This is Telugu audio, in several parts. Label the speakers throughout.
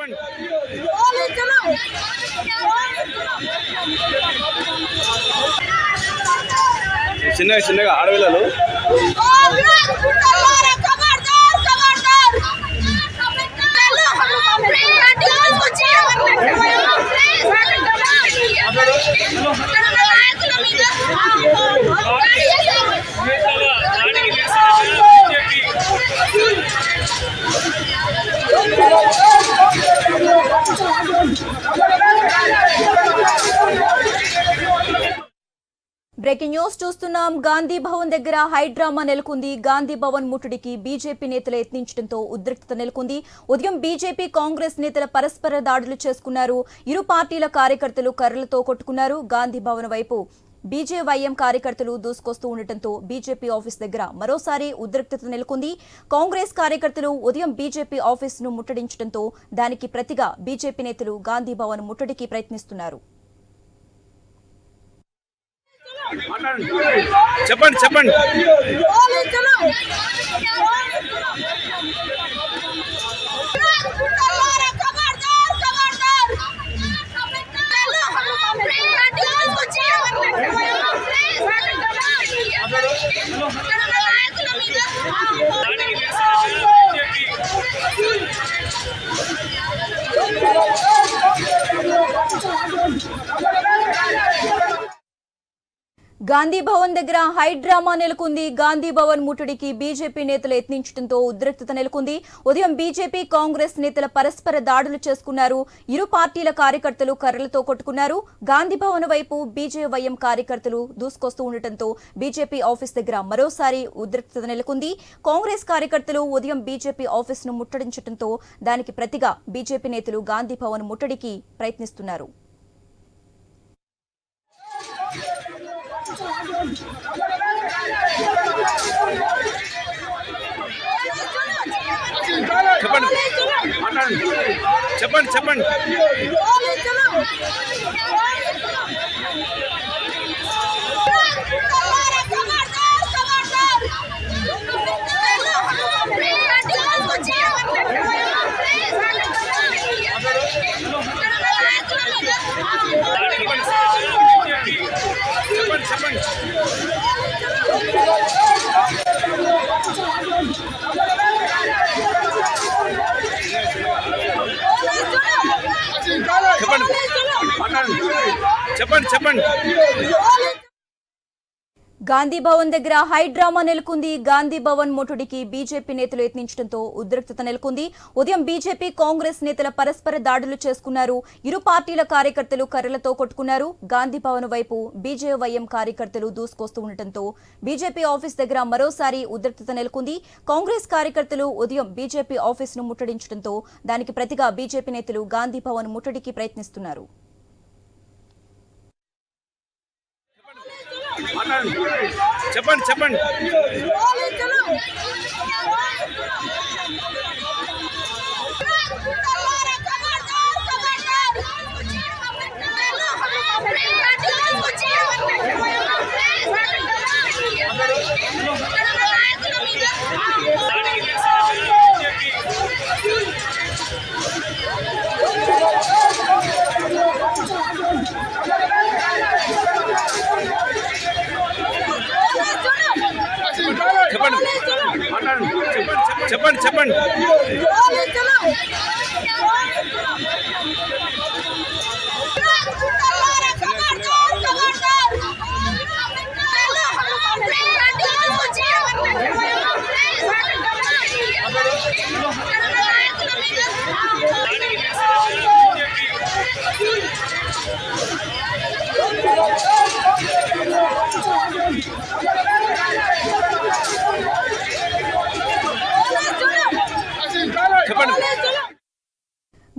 Speaker 1: చెప్పండి చిన్నగా చిన్నగా ఆడపిల్లలు
Speaker 2: బ్రేకింగ్ న్యూస్ చూస్తున్నాం. గాంధీ భవన్ దగ్గర హైడ్రామా నెలకొంది. గాంధీ భవన్ ముట్టడికి బీజేపీ నేతలు యత్నించడంతో ఉద్రిక్తత నెలకొంది. ఉదయం బీజేపీ కాంగ్రెస్ నేతల పరస్పర దాడులు చేసుకున్నారు. ఇరు పార్టీల కార్యకర్తలు కర్రలతో కొట్టుకున్నారు. గాంధీ భవన్ వైపు బీజేవైఎం కార్యకర్తలు దూసుకొస్తూ ఉండటంతో బీజేపీ ఆఫీస్ దగ్గర మరోసారి ఉద్రిక్తత నెలకొంది. కాంగ్రెస్ కార్యకర్తలు ఉదయం బీజేపీ ఆఫీసును ముట్టడించడంతో దానికి ప్రతిగా బీజేపీ నేతలు గాంధీ భవన్ ముట్టడికి ప్రయత్నిస్తున్నారు.
Speaker 1: చెప్పండి చెప్పండి
Speaker 2: గాంధీ భవన్ దగ్గర హైడ్రామా నెలకొంది. గాంధీ భవన్ ముట్టడికి బీజేపీ నేతలు యత్నించడంతో ఉద్రిక్తత నెలకొంది. ఉదయం బీజేపీ కాంగ్రెస్ నేతల పరస్పర దాడులు చేసుకున్నారు. ఇరు పార్టీల కార్యకర్తలు కర్రలతో కొట్టుకున్నారు. గాంధీ భవన్ వైపు బీజేవైఎం కార్యకర్తలు దూసుకొస్తూ ఉండటంతో బీజేపీ ఆఫీస్ దగ్గర మరోసారి ఉద్రిక్తత నెలకొంది. కాంగ్రెస్ కార్యకర్తలు ఉదయం బీజేపీ ఆఫీసును ముట్టడించడంతో దానికి ప్రతిగా బీజేపీ నేతలు గాంధీ భవన్ ముట్టడికి ప్రయత్నిస్తున్నారు.
Speaker 1: చెప్పండి చెప్పండి చెప్పండి చెప్పండి చెప్పండి చెప్పండి
Speaker 2: గాంధీ భవన్ దగ్గర హైడ్రామా నెలకొంది. గాంధీ భవన్ ముట్టడికి బీజేపీ నేతలు యత్నించడంతో ఉద్రిక్తత నెలకొంది. ఉదయం బీజేపీ కాంగ్రెస్ నేతల పరస్పర దాడులు చేసుకున్నారు. ఇరు పార్టీల కార్యకర్తలు కర్రలతో కొట్టుకున్నారు. గాంధీ భవన్ వైపు బీజేవైఎం కార్యకర్తలు దూసుకొస్తూ ఉండటంతో బీజేపీ ఆఫీస్ దగ్గర మరోసారి ఉద్రిక్తత నెలకొంది. కాంగ్రెస్ కార్యకర్తలు ఉదయం బీజేపీ ఆఫీసును ముట్టడించడంతో దానికి ప్రతిగా బీజేపీ నేతలు గాంధీ భవన్ ముట్టడికి ప్రయత్నిస్తున్నారు.
Speaker 1: చెప్పండి చెప్పండి చెప్పండి చెప్పండి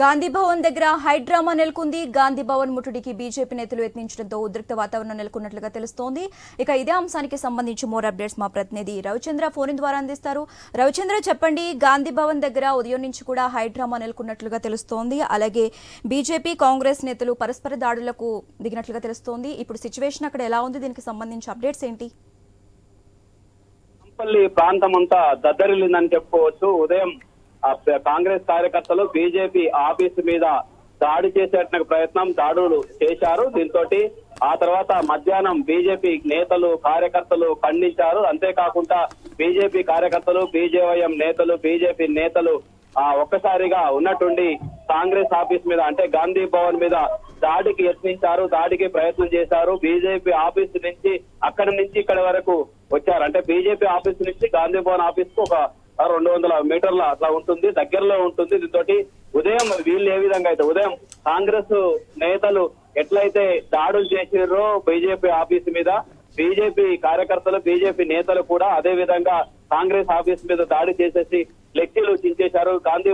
Speaker 2: గాంధీ భవన్ దగ్గర హైడ్రామా నెలకొంది. గాంధీ భవన్ ముట్టడికి బీజేపీ నేతలు యత్నించడంతో ఉద్రిక్త వాతావరణం నెలకొన్నట్లుగా తెలుస్తోంది. ఇక ఇదే అంశానికి సంబంధించి మోర్ అప్డేట్స్ మా ప్రతినిధి రవిచంద్ర ఫోన్ ద్వారా అందిస్తారు. రవిచంద్ర, చెప్పండి, గాంధీ భవన్ దగ్గర ఉదయం నుంచి కూడా హైడ్రామా నెలకొన్నట్లుగా తెలుస్తోంది. అలాగే బీజేపీ కాంగ్రెస్ నేతలు పరస్పర దాడులకు దిగినట్లుగా తెలుస్తోంది. ఇప్పుడు సిచ్యువేషన్ అక్కడ ఎలా ఉంది? దీనికి సంబంధించి అప్డేట్స్ ఏంటి?
Speaker 3: ప్రాంతం అంతా దద్దరిల్లిందని చెప్పుకోవచ్చు. ఉదయం కాంగ్రెస్ కార్యకర్తలు బీజేపీ ఆఫీస్ మీద దాడి చేసేట ప్రయత్నం దాడులు చేశారు. దీంతో ఆ తర్వాత మధ్యాహ్నం బీజేపీ నేతలు కార్యకర్తలు ఖండించారు. అంతేకాకుండా బీజేపీ కార్యకర్తలు బీజేవైఎం నేతలు బీజేపీ నేతలు ఒక్కసారిగా ఉన్నట్టుండి కాంగ్రెస్ ఆఫీస్ మీద అంటే గాంధీ భవన్ మీద దాడికి యత్నించారు, దాడికి ప్రయత్నం చేశారు. బీజేపీ ఆఫీస్ నుంచి అక్కడి నుంచి ఇక్కడ వరకు వచ్చారు. అంటే బీజేపీ ఆఫీస్ నుంచి గాంధీ భవన్ ఆఫీస్ కు ఒక 200 మీటర్ల అట్లా ఉంటుంది, దగ్గరలో ఉంటుంది. దీంతో ఉదయం వీళ్ళు ఏ విధంగా అయితే ఉదయం కాంగ్రెస్ నేతలు ఎట్లయితే దాడులు చేసిర్రో బీజేపీ ఆఫీస్ మీద, బీజేపీ కార్యకర్తలు బీజేపీ నేతలు కూడా అదే విధంగా కాంగ్రెస్ ఆఫీస్ మీద దాడి చేసేసి ఫ్లెక్సీలు చించేశారు. గాంధీ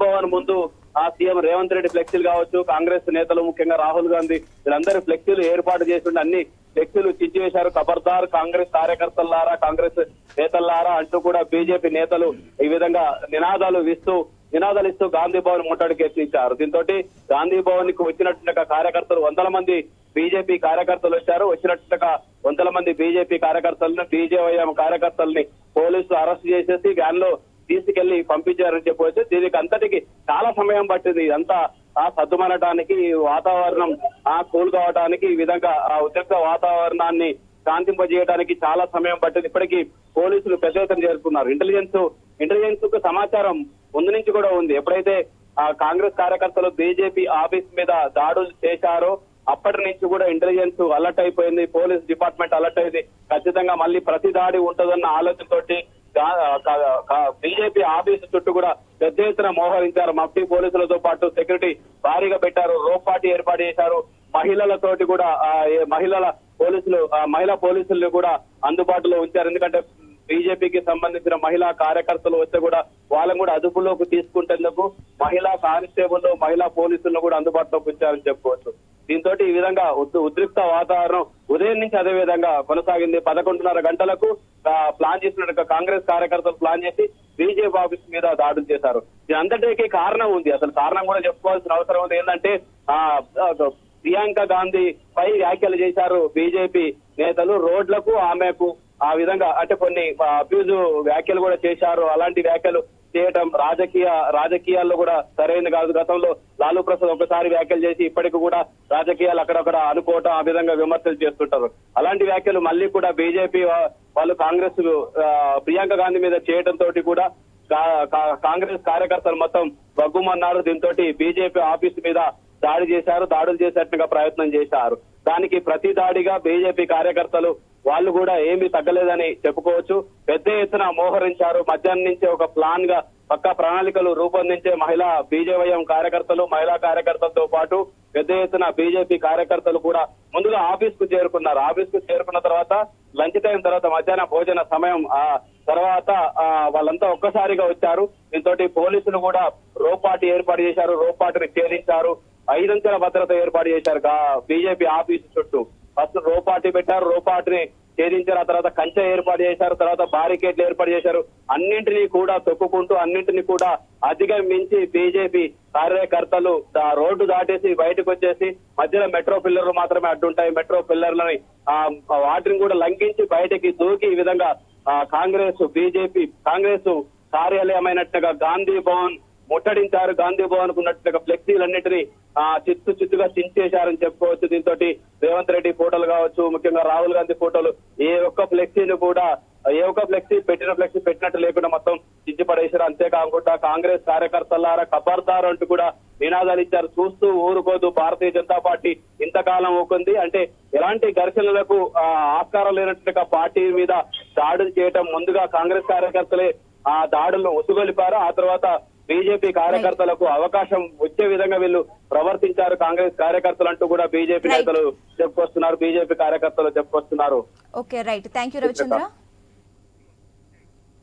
Speaker 3: భవన్ ముందు సీఎం రేవంత్ రెడ్డి ఫ్లెక్సీలు కావచ్చు, కాంగ్రెస్ నేతలు ముఖ్యంగా రాహుల్ గాంధీ వీళ్ళందరూ ఫ్లెక్సీలు ఏర్పాటు చేస్తుండే అన్ని ఫ్లెక్సీలు చించివేశారు. ఖబర్దార్ కాంగ్రెస్ కార్యకర్తలారా, కాంగ్రెస్ నేతలారా అంటూ కూడా బీజేపీ నేతలు ఈ విధంగా నినాదాలు ఇస్తూ గాంధీ భవన్ ముట్టడికి యత్నించారు. దీంతో గాంధీ భవన్ కు వచ్చినట్టుగా కార్యకర్తలు 100 మంది బీజేపీ కార్యకర్తలు వచ్చారు. వచ్చినట్టుగా 100 మంది బీజేపీ కార్యకర్తలను బీజేవైఎం కార్యకర్తల్ని పోలీసులు అరెస్ట్ చేసేసి వ్యాన్ లో తీసుకెళ్లి పంపించారని చెప్పవచ్చు. దీనికి అంతటికి చాలా సమయం పట్టింది. ఇదంతా సద్దుమనటానికి, వాతావరణం కూల్ కావడానికి, ఈ విధంగా ఉద్రిక్త వాతావరణాన్ని శాంతింపజేయడానికి చాలా సమయం పట్టింది. ఇప్పటికీ పోలీసులు పెద్ద ఎత్తున చేరుకున్నారు. ఇంటెలిజెన్స్ కు సమాచారం ముందు నుంచి కూడా ఉంది. ఎప్పుడైతే కాంగ్రెస్ కార్యకర్తలు బీజేపీ ఆఫీస్ మీద దాడులు చేశారో అప్పటి నుంచి కూడా ఇంటెలిజెన్స్ అలర్ట్ అయిపోయింది, పోలీస్ డిపార్ట్మెంట్ అలర్ట్ అయింది. ఖచ్చితంగా మళ్ళీ ప్రతి దాడి ఉంటుందన్న ఆలోచనతోటి బీజేపీ ఆఫీసు చుట్టూ కూడా పెద్ద ఎత్తున మోహరించారు. మఫ్టీ పోలీసులతో పాటు సెక్యూరిటీ భారీగా పెట్టారు, రోప్ పార్టీ ఏర్పాటు చేశారు. మహిళలతోటి కూడా మహిళా పోలీసులు కూడా అందుబాటులో ఉంచారు. ఎందుకంటే బీజేపీకి సంబంధించిన మహిళా కార్యకర్తలు వస్తే కూడా వాళ్ళని కూడా అదుపులోకి తీసుకుంటేందుకు మహిళా కానిస్టేబుల్, మహిళా పోలీసులను కూడా అందుబాటులోకి ఉంచారని చెప్పుకోవచ్చు. దీంతో ఈ విధంగా ఉద్రిక్త వాతావరణం ఉదయం నుంచి అదే విధంగా కొనసాగింది. 11:30 గంటలకు ప్లాన్ చేసినట్టు కాంగ్రెస్ కార్యకర్తలు ప్లాన్ చేసి బీజేపీ ఆఫీస్ మీద దాడులు చేశారు. దీని అంతటికీ కారణం ఉంది. అసలు కారణం కూడా చెప్పుకోవాల్సిన అవసరం ఉంది. ఏంటంటే ప్రియాంక గాంధీ పై వ్యాఖ్యలు చేశారు బీజేపీ నేతలు. రోడ్లకు ఆమెకు ఆ విధంగా అంటే కొన్ని అబ్యూజ్ వ్యాఖ్యలు కూడా చేశారు. అలాంటి వ్యాఖ్యలు చేయటం రాజకీయాల్లో కూడా సరైనది కాదు. గతంలో లాలూ ప్రసాద్ ఒకసారి వ్యాఖ్యలు చేసి ఇప్పటికి కూడా రాజకీయాలు అక్కడక్కడ అనుకోవటం, ఆ విధంగా విమర్శలు చేస్తుంటారు. అలాంటి వ్యాఖ్యలు మళ్ళీ కూడా బీజేపీ వాళ్ళు కాంగ్రెస్ ప్రియాంక గాంధీ మీద చేయడంతో కూడా కాంగ్రెస్ కార్యకర్తలు మొత్తం బగ్గుమన్నారు. దీంతో బీజేపీ ఆఫీస్ మీద దాడులు చేసేట్టుగా ప్రయత్నం చేశారు. దానికి ప్రతి దాడిగా బీజేపీ కార్యకర్తలు వాళ్ళు కూడా ఏమీ తగ్గలేదని చెప్పుకోవచ్చు. పెద్ద ఎత్తున మోహరించారు. మధ్యాహ్నం నుంచి ఒక ప్లాన్ గా పక్కా ప్రణాళికలు రూపొందించే బీజేవైఎం కార్యకర్తలు, మహిళా కార్యకర్తలతో పాటు పెద్ద ఎత్తున బీజేపీ కార్యకర్తలు కూడా ముందుగా ఆఫీస్ కు చేరుకున్నారు. ఆఫీస్ కు చేరుకున్న తర్వాత లంచ్ టైం తర్వాత మధ్యాహ్న భోజన సమయం తర్వాత వాళ్ళంతా ఒక్కసారిగా వచ్చారు. దీంతో పోలీసులు కూడా రోప్ పార్టీ ఏర్పాటు చేశారు, రోప్ పార్టీని ఛేదించారు. 5 అంచెల భద్రత ఏర్పాటు చేశారు బీజేపీ ఆఫీసు చుట్టూ. ఫస్ట్ రోప్ పార్టీ పెట్టారు, రోప్ పార్టీని ఛేదించారు. ఆ తర్వాత కంచె ఏర్పాటు చేశారు, తర్వాత బారికేడ్లు ఏర్పాటు చేశారు. అన్నింటినీ కూడా తొక్కుకుంటూ అన్నింటినీ కూడా అధిగమించి బీజేపీ కార్యకర్తలు రోడ్డు దాటేసి బయటకు వచ్చేసి మధ్యలో మెట్రో పిల్లర్లు మాత్రమే అడ్డుంటాయి. మెట్రో పిల్లర్లని వాటిని కూడా లంఘించి బయటకి దూకి ఈ విధంగా కాంగ్రెస్ కార్యాలయమైనట్టుగా గాంధీ భవన్ ముట్టడించారు. గాంధీ భవన్ కు ఉన్నట్టుగా ఫ్లెక్సీలన్నింటినీ చిత్తుగా చించేశారని చెప్పుకోవచ్చు. దీంతో రేవంత్ రెడ్డి ఫోటోలు కావచ్చు, ముఖ్యంగా రాహుల్ గాంధీ ఫోటోలు ఏ ఒక్క ఫ్లెక్సీ పెట్టినట్టు లేకుండా మొత్తం చించి పడేశారు. అంతేకాకుండా కాంగ్రెస్ కార్యకర్తలారా ఖబర్దార్ అంటూ కూడా నినాదాలు ఇచ్చారు. చూస్తూ ఊరుకోదు భారతీయ జనతా పార్టీ ఇంతకాలం ఊకుంది అంటే ఎలాంటి ఘర్షణలకు ఆస్కారం లేనట్టుగా పార్టీ మీద దాడులు చేయటం ముందుగా కాంగ్రెస్ కార్యకర్తలే ఆ దాడులను ఉసుగొలిపారు. ఆ తర్వాత బీజేపీ కార్యకర్తలకు అవకాశం వచ్చే విధంగా వీళ్ళు ప్రవర్తించారు కాంగ్రెస్ కార్యకర్తలు అంటూ కూడా బీజేపీ నేతలు చెప్పుకొస్తున్నారు, బీజేపీ కార్యకర్తలు చెప్పుకొస్తున్నారు.
Speaker 2: Okay, right. Thank you Ravichandra.